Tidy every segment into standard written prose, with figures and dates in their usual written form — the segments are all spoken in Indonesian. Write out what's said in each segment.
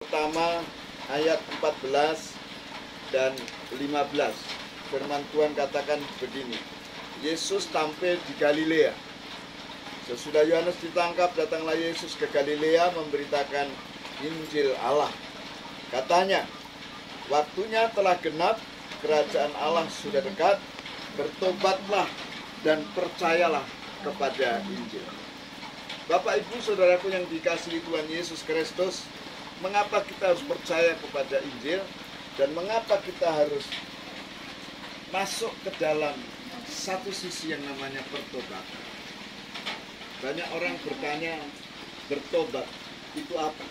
pertama ayat 14 dan 15. Firman Tuhan katakan begini. Yesus tampil di Galilea. Sesudah Yohanes ditangkap, datanglah Yesus ke Galilea memberitakan Injil Allah. Katanya, waktunya telah genap, kerajaan Allah sudah dekat, bertobatlah dan percayalah kepada Injil. Bapak, Ibu, Saudaraku yang dikasihi Tuhan Yesus Kristus, mengapa kita harus percaya kepada Injil dan mengapa kita harus masuk ke dalam satu sisi yang namanya pertobatan? Banyak orang bertanya, bertobat itu apa?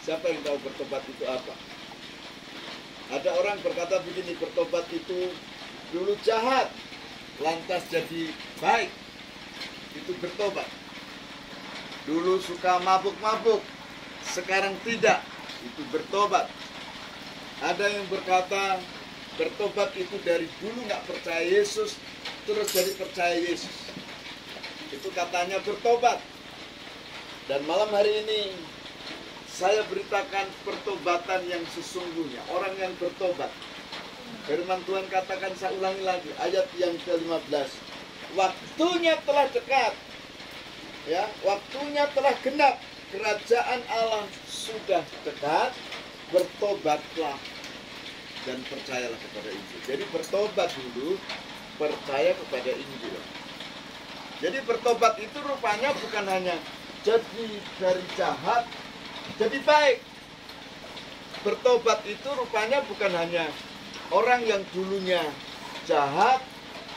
Siapa yang tahu bertobat itu apa? Ada orang berkata begini, bertobat itu dulu jahat, lantas jadi baik. Itu bertobat. Dulu suka mabuk-mabuk, sekarang tidak. Itu bertobat. Ada yang berkata, bertobat itu dari dulu nggak percaya Yesus, terus jadi percaya Yesus. Itu katanya bertobat. Dan malam hari ini saya beritakan pertobatan yang sesungguhnya, orang yang bertobat. Firman Tuhan katakan, saya ulangi lagi ayat yang ke-15. Waktunya telah dekat. Ya, waktunya telah genap. Kerajaan Allah sudah dekat. Bertobatlah dan percayalah kepada Injil. Jadi bertobat dulu, percaya kepada Injil. Jadi bertobat itu rupanya bukan hanya jadi dari jahat jadi baik. Bertobat itu rupanya bukan hanya orang yang dulunya jahat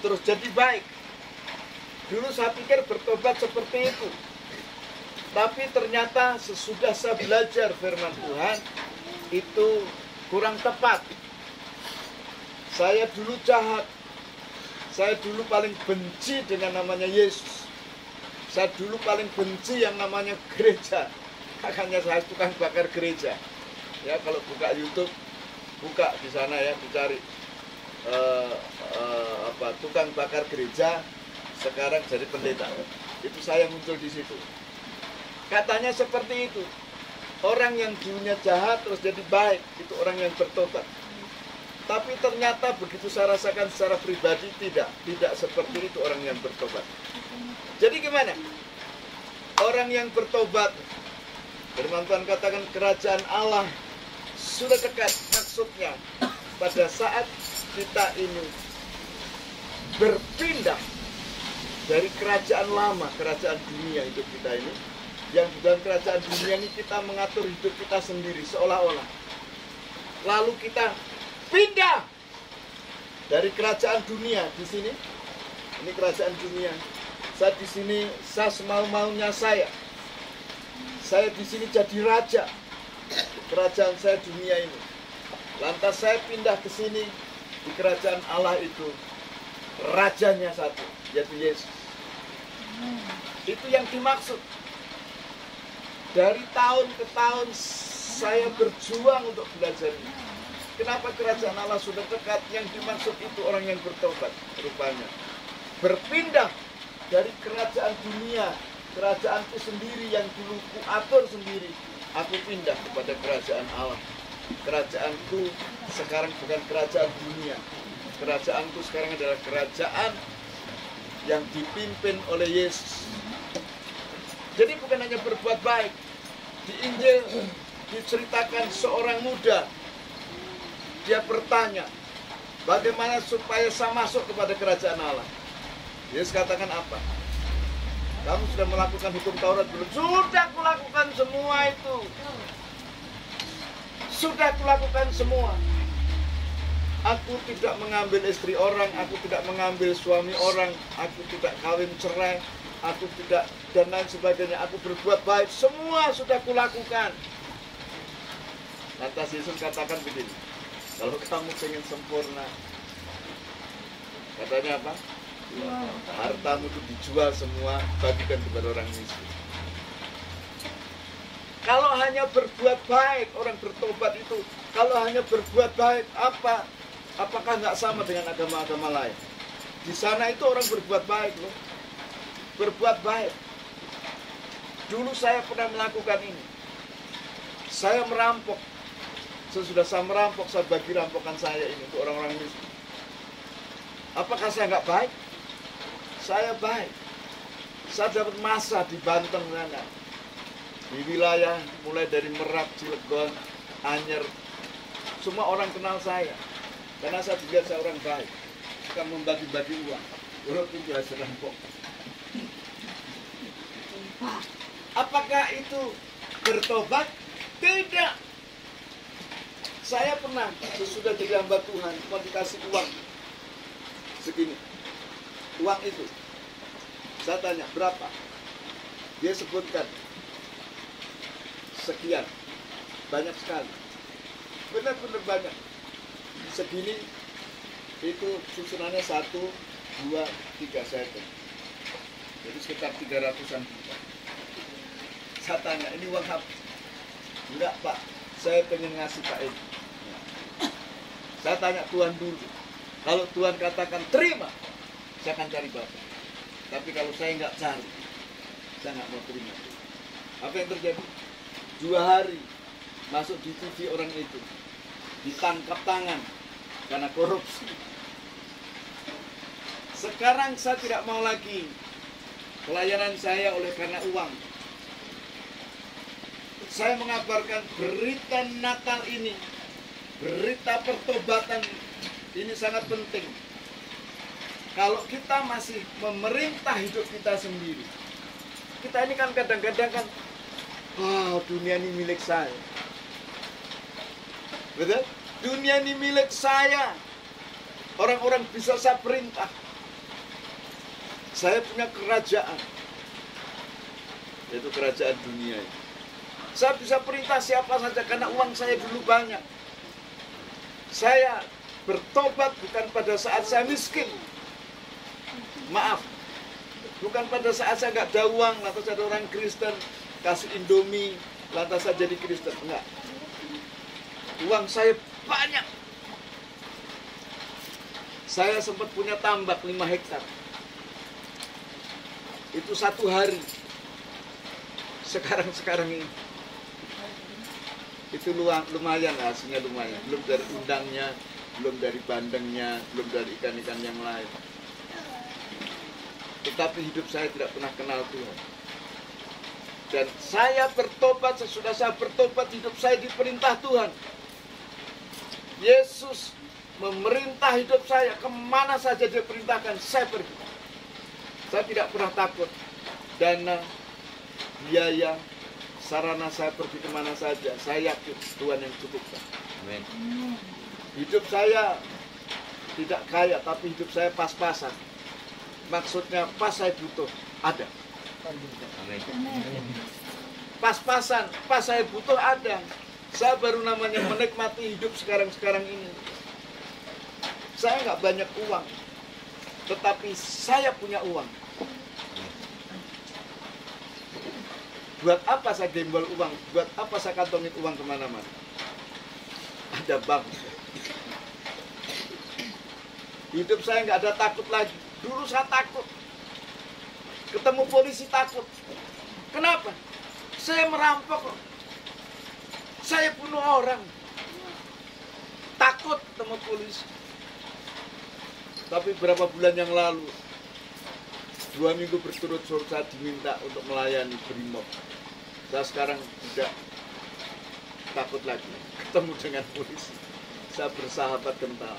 terus jadi baik. Dulu saya pikir bertobat seperti itu. Tapi ternyata sesudah saya belajar firman Tuhan, itu kurang tepat. Saya dulu jahat. Saya dulu paling benci dengan namanya Yesus. Saya dulu paling benci yang namanya gereja. Makanya saya tukang bakar gereja. Ya, kalau buka YouTube, buka di sana ya, dicari tukang bakar gereja. Sekarang jadi pendeta. Itu saya muncul di situ. Katanya seperti itu. Orang yang dulunya jahat terus jadi baik, itu orang yang bertobat. Tapi ternyata begitu saya rasakan secara pribadi tidak seperti itu orang yang bertobat. Jadi gimana? Orang yang bertobat, firman Tuhan katakan kerajaan Allah sudah dekat. Maksudnya pada saat kita ini berpindah dari kerajaan lama, kerajaan dunia hidup kita ini, yang di dalam kerajaan dunia ini kita mengatur hidup kita sendiri seolah-olah. Lalu kita pindah dari kerajaan dunia di sini. Ini kerajaan dunia. Saya di sini, saya semau-maunya saya. Saya di sini jadi raja. Kerajaan saya dunia ini. Lantas saya pindah ke sini di kerajaan Allah itu. Rajanya satu, yaitu Yesus. Itu yang dimaksud. Dari tahun ke tahun saya berjuang untuk belajar ini. Kenapa kerajaan Allah sudah dekat? Yang dimaksud itu orang yang bertobat rupanya. Berpindah dari kerajaan dunia, kerajaanku sendiri yang dulu ku atur sendiri. Aku pindah kepada kerajaan Allah. Kerajaanku sekarang bukan kerajaan dunia. Kerajaanku sekarang adalah kerajaan yang dipimpin oleh Yesus. Jadi bukan hanya berbuat baik. Di Injil diceritakan seorang muda. Dia bertanya, bagaimana supaya saya masuk kepada kerajaan Allah? Yesus katakan apa? Kamu sudah melakukan hukum Taurat belum? Sudah kulakukan semua itu. Sudah kulakukan semua. Aku tidak mengambil istri orang, aku tidak mengambil suami orang, aku tidak kawin cerai, aku tidak, dan lain sebagainya. Aku berbuat baik, semua sudah kulakukan. Lantas Yesus katakan begini, kalau kamu ingin sempurna, katanya apa? Hartamu itu dijual semua, bagikan kepada orang miskin. Kalau hanya berbuat baik, orang bertobat itu, kalau hanya berbuat baik, apakah nggak sama dengan agama-agama lain? Di sana itu orang berbuat baik loh. Berbuat baik. Dulu saya pernah melakukan ini. Saya merampok. Sesudah saya merampok, saya bagi rampokan saya ini untuk orang-orang miskin. Apakah saya nggak baik? Saya baik. Saya dapat masa di Banten sana. Di wilayah mulai dari Merak, Cilegon, Anyer. Semua orang kenal saya. Karena saya dilihat saya orang baik. Suka membagi-bagi uang. Walaupun itu hasil rampok. Apakah itu bertobat? Tidak. Saya pernah sesudah jadi hamba Tuhan, cuma dikasih uang segini. Uang itu. Saya tanya, berapa? Dia sebutkan sekian. Banyak sekali. Benar-benar banyak. Segini itu susunannya 1, 2, 3 saya hitung. Jadi sekitar 300-an juta. Saya tanya, ini uang apa? Enggak Pak, saya pengen ngasih Pak ini. Saya tanya Tuhan dulu. Kalau Tuhan katakan terima, saya akan cari Bapak. Tapi kalau saya nggak cari, saya nggak mau terima. Apa yang terjadi? 2 hari masuk di TV orang itu, ditangkap tangan karena korupsi. Sekarang saya tidak mau lagi pelayanan saya oleh karena uang. Saya mengabarkan berita Natal ini, berita pertobatan ini sangat penting. Kalau kita masih memerintah hidup kita sendiri, kita ini kan kadang-kadang kan, dunia ini milik saya. Betul? Dunia ini milik saya. Orang-orang bisa saya perintah. Saya punya kerajaan, yaitu kerajaan dunia ini. Saya bisa perintah siapa saja karena uang saya dulu banyak. Saya bertobat bukan pada saat saya miskin. Maaf, bukan pada saat saya nggak ada uang, lantas ada orang Kristen kasih Indomie, lantas saya jadi Kristen. Enggak. Uang saya banyak. Saya sempat punya tambak 5 hektar. Itu 1 hari. Sekarang ini. Itu lumayan, hasilnya lumayan. Belum dari undangnya, belum dari bandengnya, belum dari ikan-ikan yang lain. Tetapi hidup saya tidak pernah kenal Tuhan. Dan saya bertobat, sesudah saya bertobat, hidup saya diperintah Tuhan. Yesus memerintah hidup saya, kemana saja dia perintahkan, saya pergi. Saya tidak pernah takut. Dana, biaya, sarana saya pergi kemana saja, saya yakin Tuhan yang cukupkan. Amin. Hidup saya tidak kaya, tapi hidup saya pas-pasan. Maksudnya pas saya butuh, ada. Amin. Pas-pasan, pas saya butuh ada. Saya baru namanya menikmati hidup sekarang ini. Saya nggak banyak uang, tetapi saya punya uang. Buat apa saya gembel uang? Buat apa saya kantongin uang kemana-mana? Ada bank. Hidup saya nggak ada takut lagi. Dulu saya takut. Ketemu polisi takut. Kenapa? Saya merampok. Saya bunuh orang. Takut ketemu polisi. Tapi berapa bulan yang lalu, 2 minggu berturut-turut saya diminta untuk melayani Brimob. Saya sekarang tidak takut lagi ketemu dengan polisi. Saya bersahabat kental.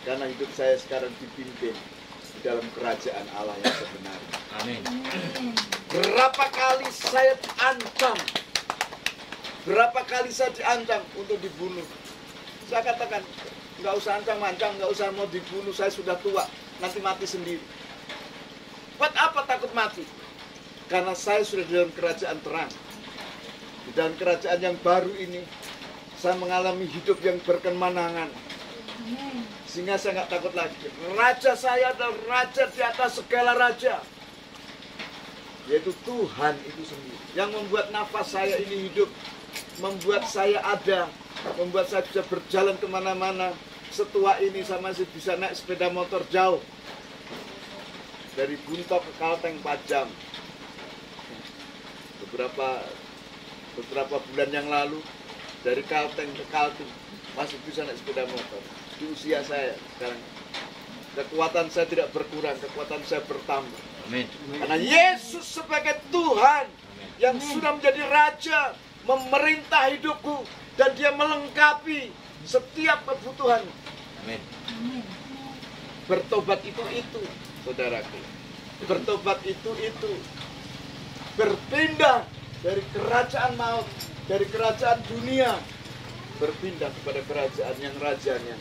Karena hidup saya sekarang dipimpin di dalam kerajaan Allah yang sebenarnya. Amin. Berapa kali saya diancam. Berapa kali saya diancam untuk dibunuh. Saya katakan, nggak usah ancam-ancam, nggak usah mau dibunuh, saya sudah tua, nanti mati sendiri. Buat apa takut mati? Karena saya sudah di dalam kerajaan terang. Di dalam kerajaan yang baru ini, saya mengalami hidup yang berkemenangan. Sehingga saya nggak takut lagi. Raja saya adalah raja di atas segala raja. Yaitu Tuhan itu sendiri. Yang membuat nafas saya ini hidup. Membuat saya ada. Membuat saya bisa berjalan kemana-mana. Setua ini saya masih bisa naik sepeda motor jauh. Dari Buntok ke Kalteng 4 jam. Beberapa beberapa bulan yang lalu dari Kalteng ke Kaltim masih bisa naik sepeda motor. Di usia saya sekarang kekuatan saya tidak berkurang, kekuatan saya bertambah. Amin. Karena Yesus sebagai Tuhan yang sudah menjadi Raja, memerintah hidupku, dan Dia melengkapi setiap kebutuhan. Amin. Bertobat itu, saudaraku. Bertobat itu. Berpindah dari kerajaan maut, dari kerajaan dunia, berpindah kepada kerajaan yang rajanya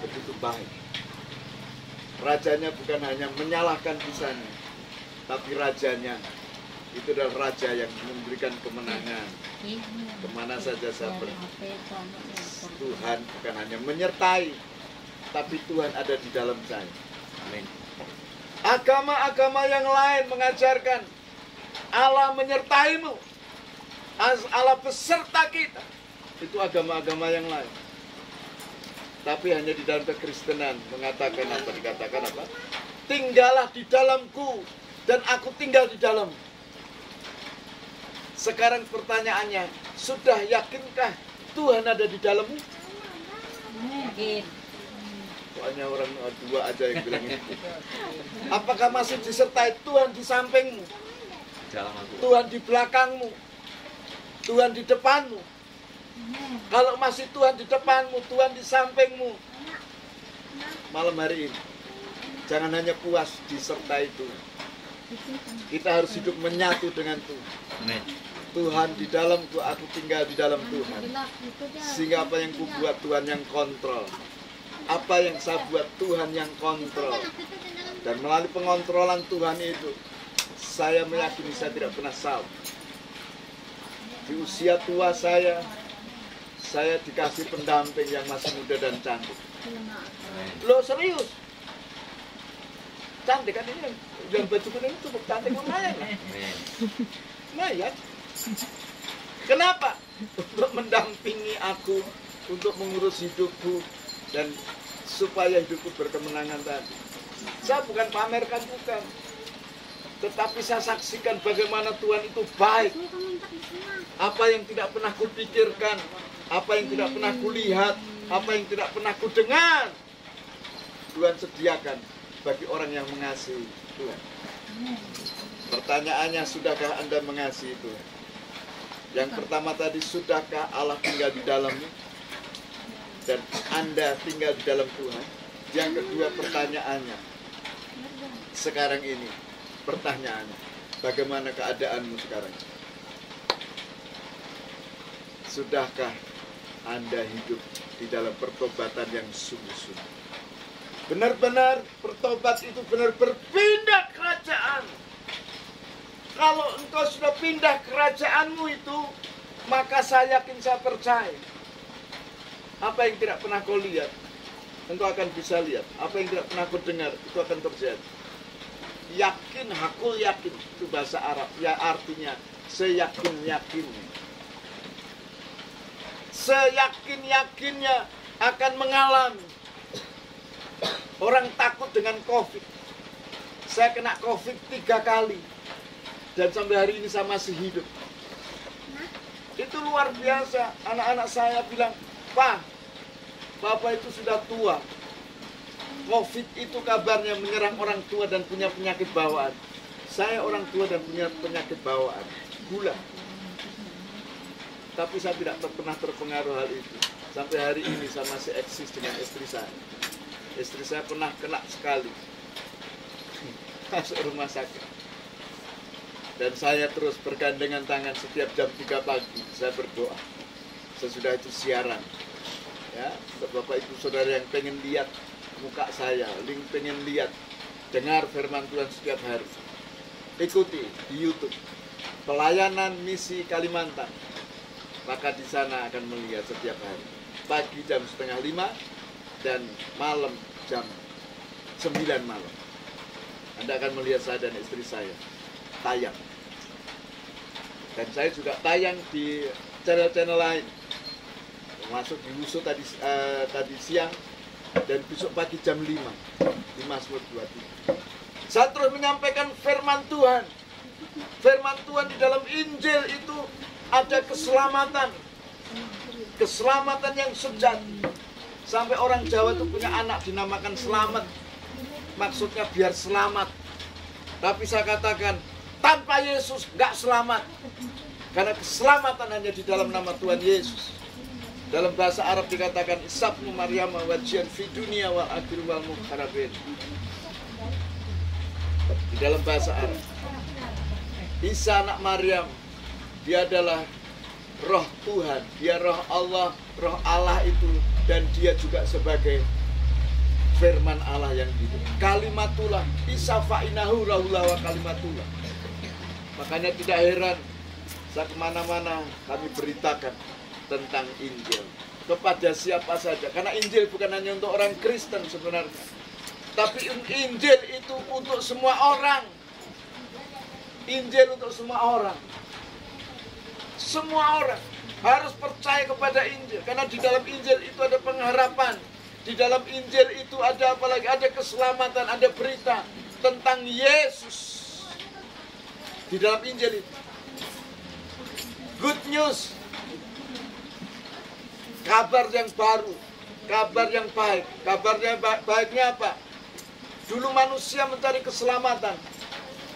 begitu baik. Rajanya bukan hanya menyalahkan kisahnya, tapi rajanya itu adalah raja yang memberikan kemenangan. Kemana saja saya pergi, Tuhan bukan hanya menyertai, tapi Tuhan ada di dalam saya. Amin. Agama-agama yang lain mengajarkan Allah menyertaimu, Allah beserta kita. Itu agama-agama yang lain. Tapi hanya di dalam kekristenan mengatakan apa? Dikatakan apa? Tinggallah di dalamku dan aku tinggal di dalam. Sekarang pertanyaannya, sudah yakinkah Tuhan ada di dalammu? Mungkin. Hanya orang dua aja yang bilang itu. Apakah masih disertai Tuhan di sampingmu? Tuhan di belakangmu? Tuhan di depanmu? Kalau masih Tuhan di depanmu, Tuhan di sampingmu, malam hari ini jangan hanya puas disertai Tuhan. Kita harus hidup menyatu dengan Tuhan. Amin. Tuhan di dalamku, aku tinggal di dalam Tuhan. Sehingga apa yang kubuat Tuhan yang kontrol. Apa yang saya buat Tuhan yang kontrol. Dan melalui pengontrolan Tuhan itu, saya meyakini saya tidak pernah salah. Di usia tua saya dikasih pendamping yang masih muda dan cantik. Loh serius? Cantik kan ini, yang baju kuning cukup cantik lumayan. Lumayan. Kenapa? Untuk mendampingi aku, untuk mengurus hidupku, dan supaya hidupku berkemenangan tadi. Saya bukan pamerkan, bukan. Tetapi saya saksikan bagaimana Tuhan itu baik. Apa yang tidak pernah kupikirkan, apa yang tidak pernah kulihat, apa yang tidak pernah kudengar, Tuhan sediakan bagi orang yang mengasihi Tuhan. Pertanyaannya, sudahkah Anda mengasihi Tuhan? Yang pertama tadi, sudahkah Allah tinggal di dalammu? Dan Anda tinggal di dalam Tuhan? Yang kedua pertanyaannya, sekarang ini, pertanyaannya, bagaimana keadaanmu sekarang? Sudahkah Anda hidup di dalam pertobatan yang sungguh-sungguh? Benar-benar bertobat itu benar berpindah kerajaan. Kalau engkau sudah pindah kerajaanmu itu, maka saya yakin, saya percaya, apa yang tidak pernah kau lihat, engkau akan bisa lihat. Apa yang tidak pernah kau dengar, itu akan terjadi. Yakin, aku yakin, itu bahasa Arab. Ya artinya, seyakin-yakinnya. Seyakin-yakinnya akan mengalami. Orang takut dengan COVID. Saya kena COVID 3 kali. Dan sampai hari ini saya masih hidup. Itu luar biasa. Anak-anak saya bilang, Pak, Bapak itu sudah tua. COVID itu kabarnya menyerang orang tua dan punya penyakit bawaan. Saya orang tua dan punya penyakit bawaan, gula. Tapi saya tidak pernah terpengaruh hal itu. Sampai hari ini saya masih eksis dengan istri saya. Istri saya pernah kena sekali. Masuk rumah sakit. Dan saya terus bergandengan tangan setiap jam 3 pagi. Saya berdoa. Sesudah itu siaran. Ya, Bapak Ibu Saudara yang pengen lihat muka saya, pengen lihat, dengar firman Tuhan setiap hari, ikuti di YouTube Pelayanan Misi Kalimantan. Maka di sana akan melihat setiap hari, pagi jam 4:30 dan malam jam 9 malam. Anda akan melihat saya dan istri saya tayang. Dan saya juga tayang di channel-channel lain. Masuk di Wusu tadi siang, dan besok pagi jam 5 di Mazmur 23. Saya terus menyampaikan firman Tuhan. Firman Tuhan di dalam Injil itu ada keselamatan. Keselamatan yang sejati. Sampai orang Jawa itu punya anak dinamakan Selamat. Maksudnya biar selamat. Tapi saya katakan, tanpa Yesus nggak selamat. Karena keselamatan hanya di dalam nama Tuhan Yesus. Dalam bahasa Arab dikatakan Isabnu Maryam wajian fi dunia wal akhir wal mukharabin. Di dalam bahasa Arab, Isa anak Maryam, dia adalah roh Tuhan, dia roh Allah itu, dan dia juga sebagai firman Allah yang hidup. Kalimatullah, Isa fa'inahu rahullah wa kalimatullah. Makanya tidak heran, saya kemana-mana kami beritakan tentang Injil kepada siapa saja. Karena Injil bukan hanya untuk orang Kristen sebenarnya, tapi Injil itu untuk semua orang. Injil untuk semua orang. Semua orang harus percaya kepada Injil. Karena di dalam Injil itu ada pengharapan. Di dalam Injil itu ada apa lagi? Ada keselamatan, ada berita tentang Yesus. Di dalam Injil itu. Good news. Kabar yang baru. Kabar yang baik. Kabarnya baiknya apa? Dulu manusia mencari keselamatan.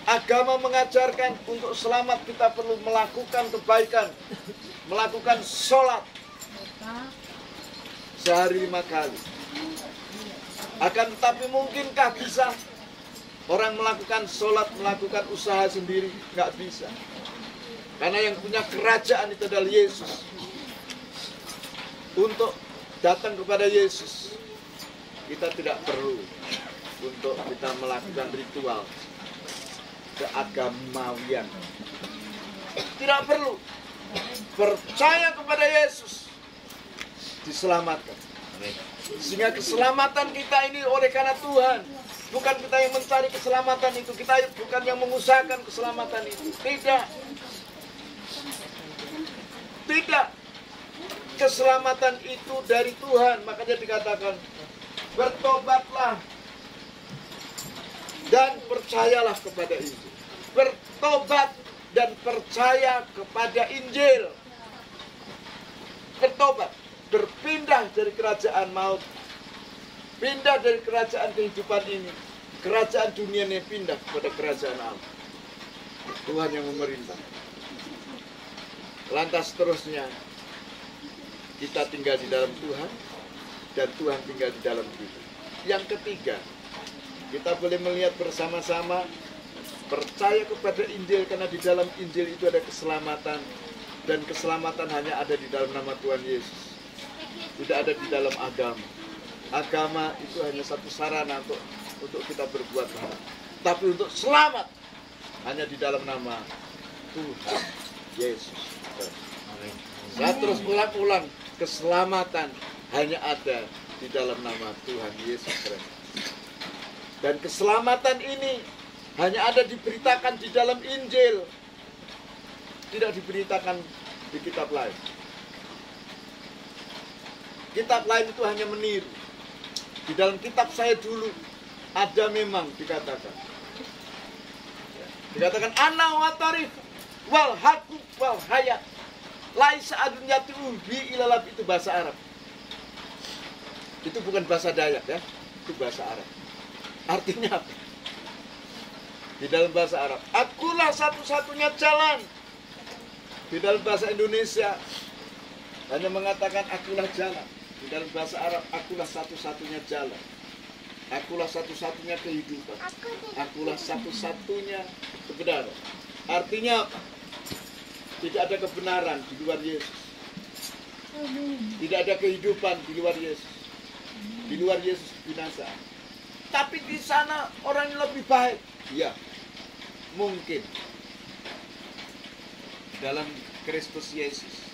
Agama mengajarkan untuk selamat kita perlu melakukan kebaikan. Melakukan sholat sehari 5 kali. Akan tetapi mungkinkah bisa orang melakukan sholat, melakukan usaha sendiri? Nggak bisa. Karena yang punya kerajaan itu adalah Yesus. Untuk datang kepada Yesus, kita tidak perlu untuk kita melakukan ritual keagamawian. Tidak perlu. Percaya kepada Yesus, diselamatkan. Sehingga keselamatan kita ini oleh karena Tuhan. Bukan kita yang mencari keselamatan itu. Kita bukan yang mengusahakan keselamatan itu. Tidak. Tidak. Keselamatan itu dari Tuhan. Makanya dikatakan, bertobatlah dan percayalah kepada Injil. Bertobat dan percaya kepada Injil. Bertobat, berpindah dari kerajaan maut, pindah dari kerajaan kehidupan ini, kerajaan dunia ini, pindah kepada kerajaan Allah. Tuhan yang memerintah. Lantas terusnya, kita tinggal di dalam Tuhan, dan Tuhan tinggal di dalam kita. Yang ketiga, kita boleh melihat bersama-sama, percaya kepada Injil, karena di dalam Injil itu ada keselamatan, dan keselamatan hanya ada di dalam nama Tuhan Yesus. Tidak ada di dalam agama. Agama itu hanya satu sarana untuk kita berbuat baik. Tapi untuk selamat hanya di dalam nama Tuhan Yesus. Saya terus ulang-ulang, keselamatan hanya ada di dalam nama Tuhan Yesus Kristus. Dan keselamatan ini hanya ada diberitakan di dalam Injil. Tidak diberitakan di kitab lain. Kitab lain itu hanya meniru. Di dalam kitab saya dulu ada memang dikatakan. Dikatakan ana wa tarif wal haqu wal hayat. Laisa adun yatu bi ilalab, itu bahasa Arab. Itu bukan bahasa Dayak ya. Itu bahasa Arab. Artinya apa? Di dalam bahasa Arab, akulah satu-satunya jalan. Di dalam bahasa Indonesia hanya mengatakan akulah jalan. Di dalam bahasa Arab, akulah satu-satunya jalan. Akulah satu-satunya kehidupan. Akulah satu-satunya kebenaran. Artinya apa? Tidak ada kebenaran di luar Yesus. Tidak ada kehidupan di luar Yesus. Di luar Yesus binasa. Tapi di sana orang yang lebih baik. Ya, mungkin. Dalam Kristus Yesus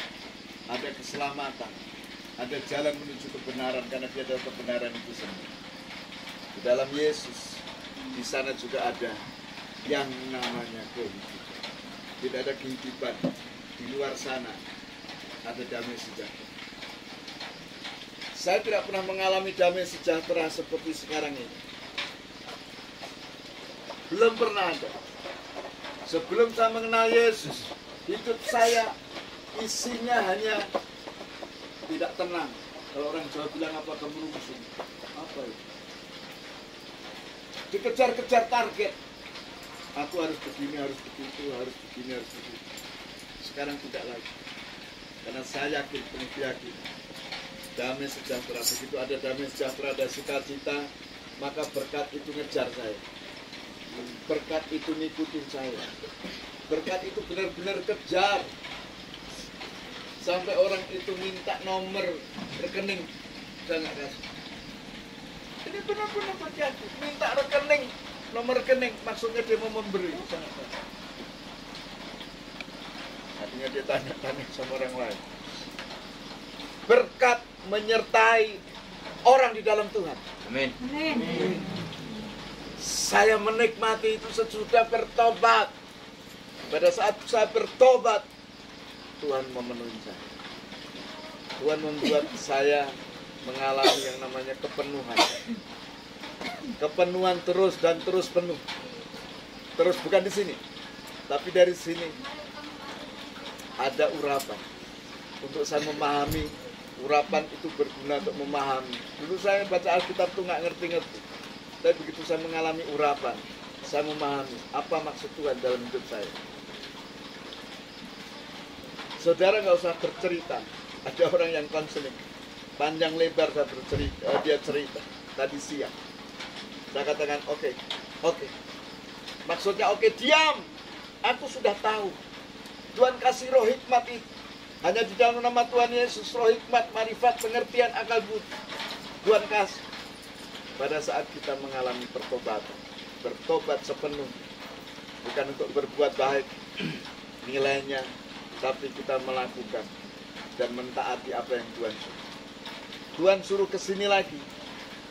ada keselamatan, ada jalan menuju kebenaran, karena dia adalah kebenaran itu sendiri. Di dalam Yesus, di sana juga ada yang namanya kehidupan. Tidak ada kehidupan di luar sana, ada damai sejahtera. Saya tidak pernah mengalami damai sejahtera seperti sekarang ini. Belum pernah ada. Sebelum saya mengenal Yesus, hidup saya isinya hanya tidak tenang. Kalau orang Jawa bilang apa, kemerungsung. Apa itu? Dikejar-kejar target. Aku harus begini, harus begitu, harus begini, harus begitu. Sekarang tidak lagi. Karena saya yakin, penuh yakin. Damai sejahtera, begitu ada damai sejahtera, ada sukacita, maka berkat itu ngejar saya. Berkat itu ngikutin saya. Berkat itu benar-benar kejar. Sampai orang itu minta nomor rekening, saya nggak kasih. Ini benar-benar terjadi. Minta rekening, nomor rekening, maksudnya dia mau memberi. Saya nggak kasih. Artinya dia tanya-tanya sama orang lain. Berkat menyertai orang di dalam Tuhan. Amin. Amin. Saya menikmati itu sesudah bertobat. Pada saat saya bertobat, Tuhan memenuhi saya. Tuhan membuat saya mengalami yang namanya kepenuhan. Kepenuhan terus dan terus penuh. Terus bukan di sini, tapi dari sini ada urapan. Untuk saya memahami, urapan itu berguna untuk memahami. Dulu saya baca Alkitab itu nggak ngerti-ngerti. Tapi begitu saya mengalami urapan, saya memahami apa maksud Tuhan dalam hidup saya. Saudara nggak usah bercerita. Ada orang yang konseling, panjang lebar saya bercerita, dia cerita tadi siang. Saya katakan oke. Maksudnya oke, diam. Aku sudah tahu. Tuhan kasih roh hikmat itu. Hanya di dalam nama Tuhan Yesus, roh hikmat, marifat, pengertian, akal budi. Tuhan kasih. Pada saat kita mengalami pertobatan, bertobat sepenuh, bukan untuk berbuat baik nilainya, tapi kita melakukan dan mentaati apa yang Tuhan suruh. Tuhan suruh ke sini lagi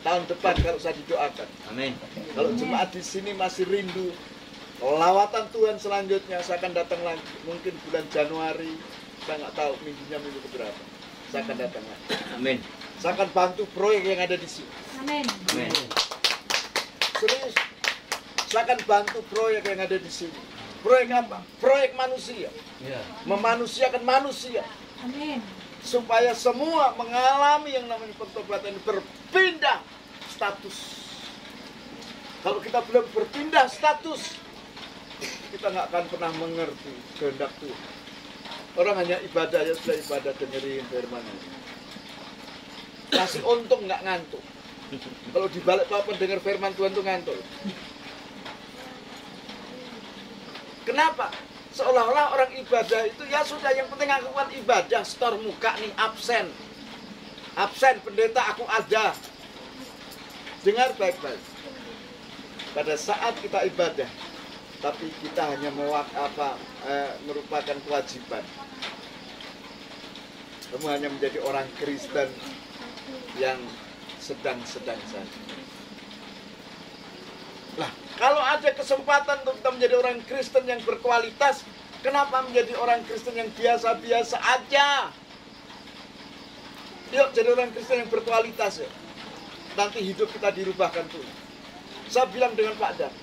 tahun depan kalau saya didoakan. Amin. Kalau jemaat di sini masih rindu lawatan Tuhan selanjutnya, saya akan datang lagi. Mungkin bulan Januari, saya nggak tahu minggunya minggu keberapa. Saya akan datang lagi. Amin. Saya akan bantu proyek yang ada di sini. Amin. Amin. Serius. Saya akan bantu proyek yang ada di sini. Proyek apa? Proyek manusia. Ya. Memanusiakan manusia. Amin. Supaya semua mengalami yang namanya pertobatan, berpindah status. Kalau kita belum berpindah status, kita nggak akan pernah mengerti kehendak Tuhan. Orang hanya ibadah, ya sudah ibadah, dengerin firman. Kasih untung nggak ngantuk. Kalau dibalik papan dengar firman Tuhan tuh ngantuk. Kenapa? Seolah-olah orang ibadah itu ya sudah, yang penting aku kan ibadah, setor muka nih, absen. Absen, pendeta aku ada. Dengar baik-baik. Pada saat kita ibadah, tapi kita hanya merupakan kewajiban. Kamu hanya menjadi orang Kristen yang sedang-sedang saja. Lah, kalau ada kesempatan untuk kita menjadi orang Kristen yang berkualitas, kenapa menjadi orang Kristen yang biasa-biasa aja? Yuk jadi orang Kristen yang berkualitas ya. Nanti hidup kita dirubahkan Tuhan. Saya bilang dengan Pak Dan,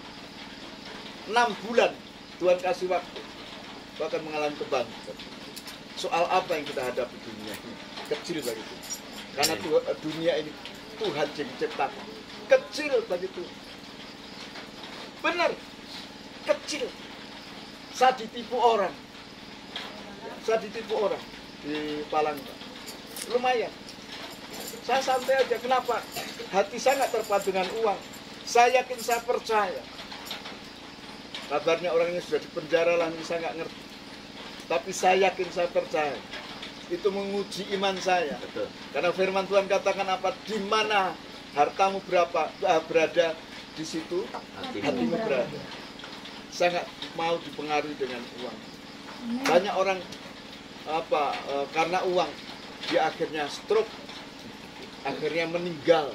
6 bulan Tuhan kasih waktu, bahkan mengalami kebangkitan. Soal apa yang kita hadapi dunia ini? Kecil bagi Tuhan. Karena dunia ini Tuhan yang ciptakan. Kecil bagi Tuhan. Benar, kecil. Saya ditipu orang. Saya ditipu orang di Palangka. Lumayan. Saya santai aja. Kenapa? Hati saya nggak terpacu dengan uang. Saya yakin, saya percaya. Kabarnya orangnya sudah dipenjara lah, saya nggak ngerti. Tapi saya yakin, saya percaya. Itu menguji iman saya. Betul. Karena firman Tuhan katakan apa? Di mana hartamu berada, di situ hatimu berada. Saya nggak mau dipengaruhi dengan uang. Banyak orang karena uang dia akhirnya stroke, akhirnya meninggal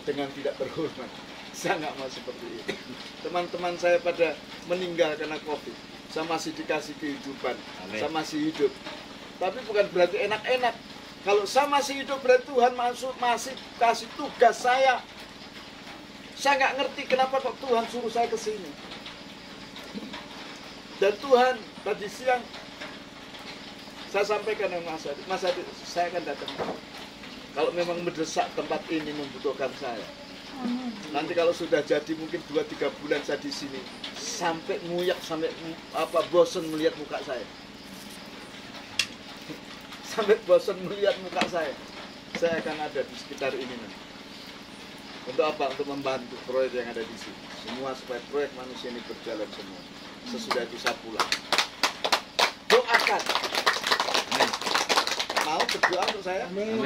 dengan tidak terhormat. Saya nggak mau seperti itu. Teman-teman saya pada meninggal karena COVID. Saya masih dikasih kehidupan. Amin. Saya masih hidup. Tapi bukan berarti enak-enak. Kalau saya masih hidup, berarti Tuhan masih kasih tugas saya. Saya nggak ngerti kenapa kok Tuhan suruh saya ke sini. Dan Tuhan tadi siang Saya sampaikan dengan Mas Adi, saya akan datang. Kalau memang mendesak tempat ini membutuhkan saya. Nanti kalau sudah jadi mungkin 2-3 bulan saya di sini, sampai nguyak, sampai bosan melihat muka saya. Sampai bosan melihat muka saya akan ada di sekitar ini nanti. Untuk apa? Untuk membantu proyek yang ada di sini. Semua supaya proyek manusia ini berjalan semua. Sesudah itu saya pulang. Doakan. Amin. Mau berdoa untuk saya? Amin.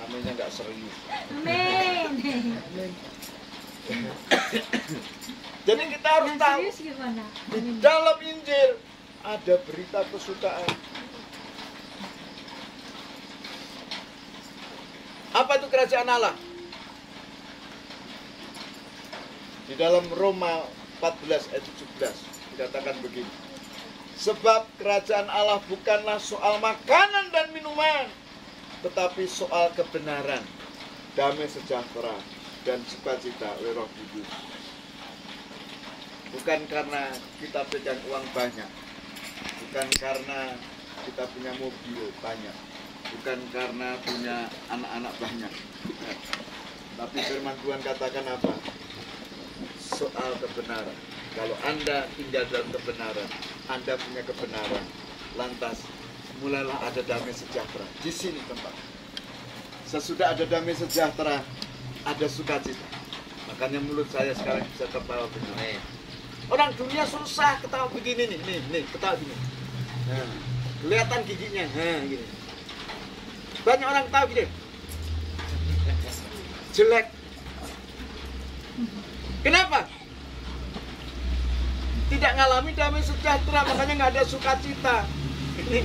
Aminnya nggak serius. Amin. Jadi kita harus tahu Serius gimana? di dalam Injil ada berita kesukaan. Apa itu kerajaan Allah? Di dalam Roma 14 ayat 17 dikatakan begini. Sebab kerajaan Allah bukanlah soal makanan dan minuman, tetapi soal kebenaran, damai sejahtera, dan sukacita oleh Roh Kudus. Bukan karena kita pegang uang banyak, bukan karena kita punya mobil banyak, bukan karena punya anak-anak banyak. Tapi firman Tuhan katakan apa? Soal kebenaran. Kalau Anda tinggal dalam kebenaran, Anda punya kebenaran, lantas mulailah ada damai sejahtera. Di sini tempat. Sesudah ada damai sejahtera, ada sukacita. Makanya mulut saya sekarang bisa ketawa begini. Orang dunia susah ketawa begini nih, ketawa gini. Nah, kelihatan giginya, gini. Banyak orang tahu gini. Jelek. Kenapa? Tidak ngalami damai sejahtera, makanya nggak ada sukacita. Ini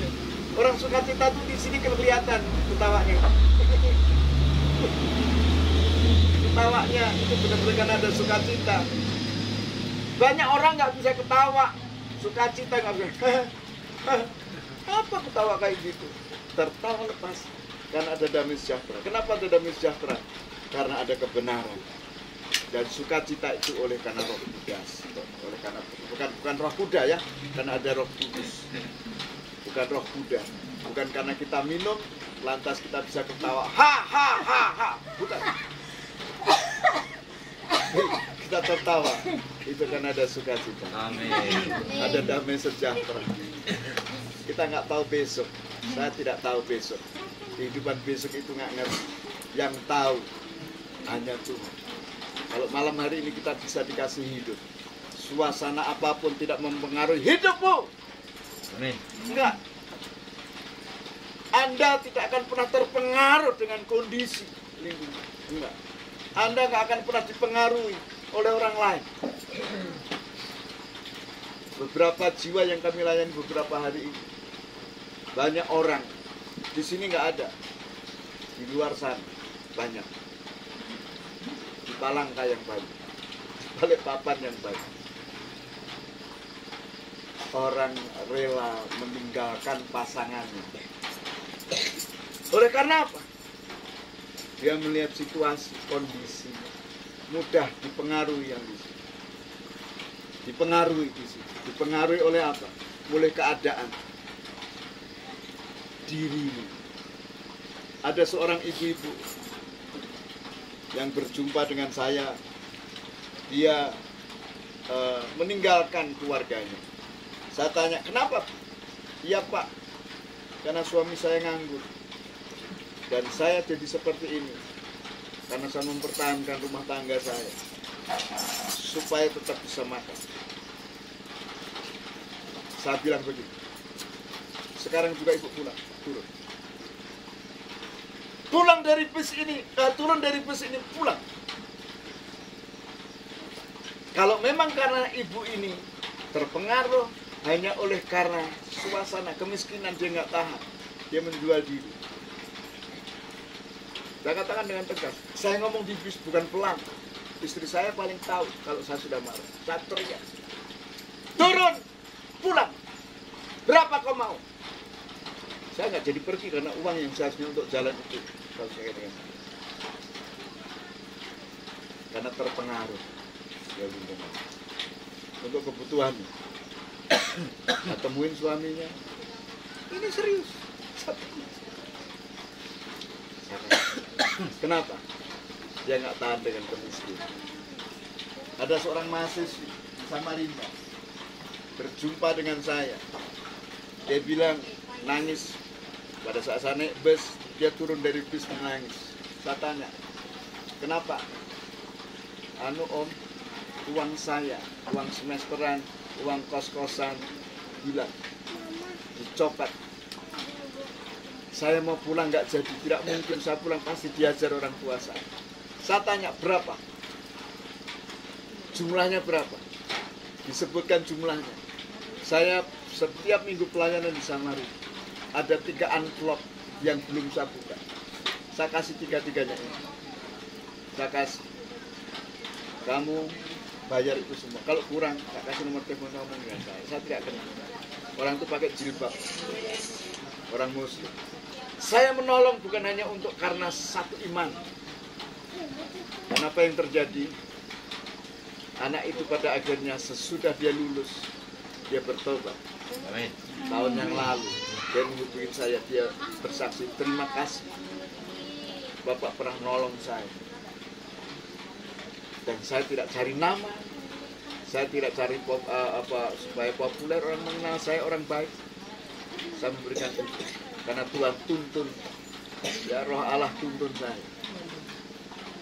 orang sukacita tuh di sini kelihatan ketawanya. Ketawanya itu benar-benar karena ada sukacita. Banyak orang nggak bisa ketawa, sukacita nggak bisa. Apa ketawa kayak gitu? Tertawa lepas karena ada damai sejahtera. Kenapa ada damai sejahtera? Karena ada kebenaran. Dan sukacita itu oleh karena Roh Kudus, oleh karena bukan Roh Kuda ya, karena ada Roh Kudus, bukan Roh Kuda, bukan karena kita minum lantas kita bisa ketawa, ha, bukan. Kita tertawa, itu karena ada sukacita. Amin. Ada damai sejahtera. Kita nggak tahu besok, saya tidak tahu besok. Kehidupan besok itu nggak ngerti. Yang tahu hanya Tuhan. Kalau malam hari ini kita bisa dikasih hidup, suasana apapun tidak mempengaruhi hidupmu. Amin. Enggak. Anda tidak akan pernah terpengaruh dengan kondisi lingkungan. Enggak. Anda nggak akan pernah dipengaruhi oleh orang lain. Beberapa jiwa yang kami layani beberapa hari ini, banyak orang di sini nggak ada, di luar sana banyak. Di Palangka yang banyak, di Balikpapan yang banyak. Orang rela meninggalkan pasangannya. Oleh karena apa? Dia melihat situasi, kondisi, mudah dipengaruhi yang di sini. Dipengaruhi di sini. Dipengaruhi oleh apa? Oleh keadaan. Dirimu. Ada seorang ibu-ibu yang berjumpa dengan saya, dia meninggalkan keluarganya. Saya tanya, kenapa? Iya Pak, karena suami saya nganggur. Dan saya jadi seperti ini, karena saya mempertahankan rumah tangga saya, supaya tetap bisa makan. Saya bilang begitu. Sekarang juga ibu pulang, turun. Turun dari bus ini pulang. Kalau memang karena ibu ini terpengaruh hanya oleh karena suasana kemiskinan, dia nggak tahan, dia menjual diri. Saya katakan dengan tegas, saya ngomong di bus bukan pelan. Istri saya paling tahu kalau saya sudah marah. Saya teriak, turun, pulang. Berapa kau mau? Saya nggak jadi pergi karena uang yang seharusnya untuk jalan itu. Kalau saya dengan karena terpengaruh ya lingkungan untuk kebutuhan. Nah, temuin suaminya, Ini serius. Kenapa? Dia nggak tahan dengan kemiskinan. Ada seorang mahasiswi di Samarinda berjumpa dengan saya. Dia bilang nangis. Pada saat saya naik bus, dia turun dari bus menangis. Saya tanya, kenapa? Anu om, uang saya, uang semesteran, uang kos-kosan hilang, dicopet. Saya mau pulang nggak jadi, tidak mungkin saya pulang, pasti diajar orang tua saya. Saya tanya berapa? Jumlahnya berapa? Disebutkan jumlahnya. Saya setiap minggu pelayanan di Samarinda, ada 3 amplop yang belum saya buka. Saya kasih 3-tiganya ini. Saya kasih. Kamu bayar itu semua. Kalau kurang, saya kasih nomor telepon ngomong dengan saya. Saya tidak kenal. Orang itu pakai jilbab. Orang muslim. Saya menolong bukan hanya untuk karena satu iman. Dan apa yang terjadi? Anak itu pada akhirnya sesudah dia lulus, dia bertobat. Amin. Tahun yang lalu dia menghubungi saya, dia bersaksi, terima kasih Bapak pernah nolong saya. Dan saya tidak cari nama, saya tidak cari supaya populer orang mengenal saya orang baik. Saya memberikan itu karena Tuhan tuntun, ya Roh Allah tuntun saya.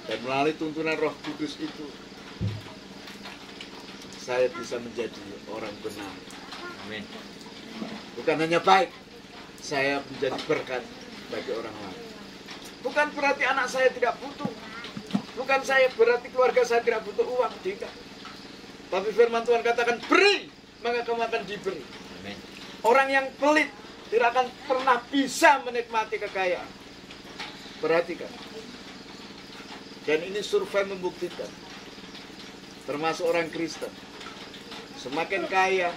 Dan melalui tuntunan Roh Kudus itu, saya bisa menjadi orang benar. Amin. Bukan hanya baik, saya menjadi berkat bagi orang lain. Bukan berarti anak saya tidak butuh. Bukan berarti keluarga saya tidak butuh uang. Tidak. Tapi firman Tuhan katakan, beri, maka kamu akan diberi. Amin. Orang yang pelit tidak akan pernah bisa menikmati kekayaan. Perhatikan. Dan ini survei membuktikan. Termasuk orang Kristen. Semakin kaya,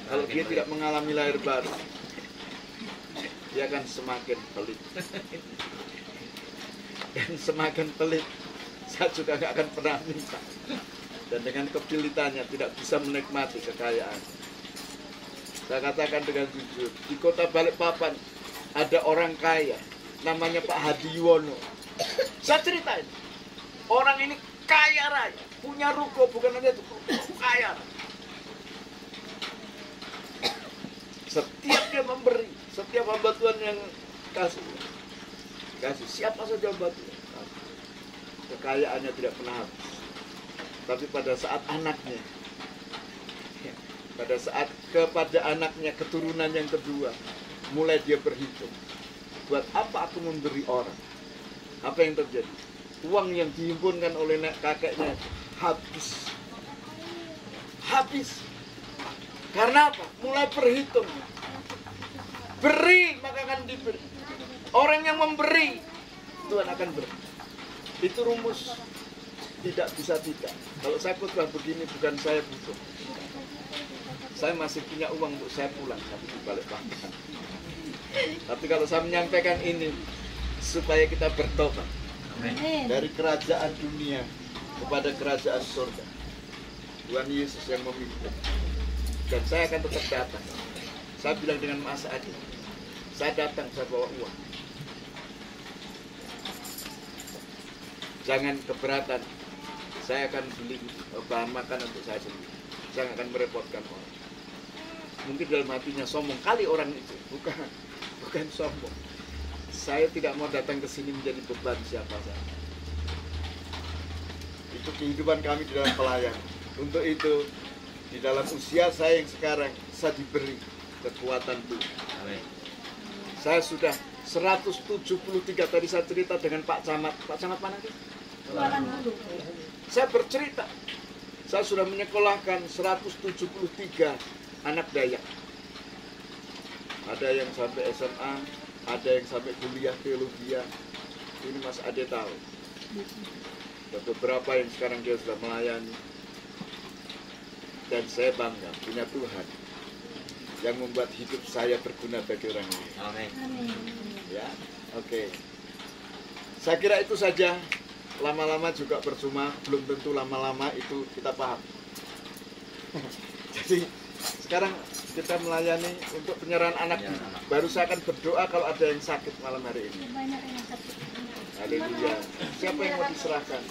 kalau dia tidak mengalami lahir baru, dia akan semakin pelit. Dan semakin pelit, saya juga nggak akan pernah minta. Dan dengan kepilitannya tidak bisa menikmati kekayaan. Saya katakan dengan jujur, di kota Balikpapan ada orang kaya, namanya Pak Hadi Yuwono. Saya ceritain, orang ini kaya raya, punya ruko, bukan hanya itu, kaya raya. Setiap dia memberi, setiap hamba Tuhan yang kasih, siapa saja hamba Tuhan, kekayaannya tidak pernah habis. Tapi pada saat anaknya, kepada anaknya keturunan yang kedua, mulai dia berhitung, buat apa aku memberi orang? Apa yang terjadi? Uang yang dihimpunkan oleh kakeknya habis. Karena apa? Mulai berhitung. Beri, maka akan diberi. Orang yang memberi, Tuhan akan beri. Itu rumus. Tidak bisa tidak. Kalau saya khotbah begini, bukan saya butuh. Saya masih punya uang untuk saya pulang, tapi di Balikpapan. Tapi kalau saya menyampaikan ini, supaya kita bertobat. Amin. Dari kerajaan dunia kepada kerajaan surga. Tuhan Yesus yang memimpin. Dan saya akan tetap datang. Saya bilang dengan Mas Adi, saya datang, saya bawa uang. Jangan keberatan. Saya akan beli bahan makan untuk saya sendiri. Saya akan merepotkan orang. Mungkin dalam hatinya sombong kali orang itu. Bukan sombong. Saya tidak mau datang ke sini menjadi beban siapa saja. Itu kehidupan kami di dalam pelayanan. Untuk itu, di dalam usia saya yang sekarang, saya diberi kekuatan Tuhan. Amin. Saya sudah 173, tadi saya cerita dengan Pak Camat. Pak Camat mana itu? Saya bercerita, saya sudah menyekolahkan 173 anak Dayak. Ada yang sampai SMA, ada yang sampai kuliah teologi. Ini Mas Ade tahu. Dan beberapa yang sekarang dia sudah melayani. Dan saya bangga punya Tuhan yang membuat hidup saya berguna bagi orang lain. Amin. Ya, oke. Saya kira itu saja. Lama-lama juga percuma, belum tentu lama-lama itu kita paham. Jadi sekarang kita melayani untuk penyerahan anak. Baru saya akan berdoa kalau ada yang sakit malam hari ini. Banyak yang sakit. Haleluya. Siapa yang mau diserahkan?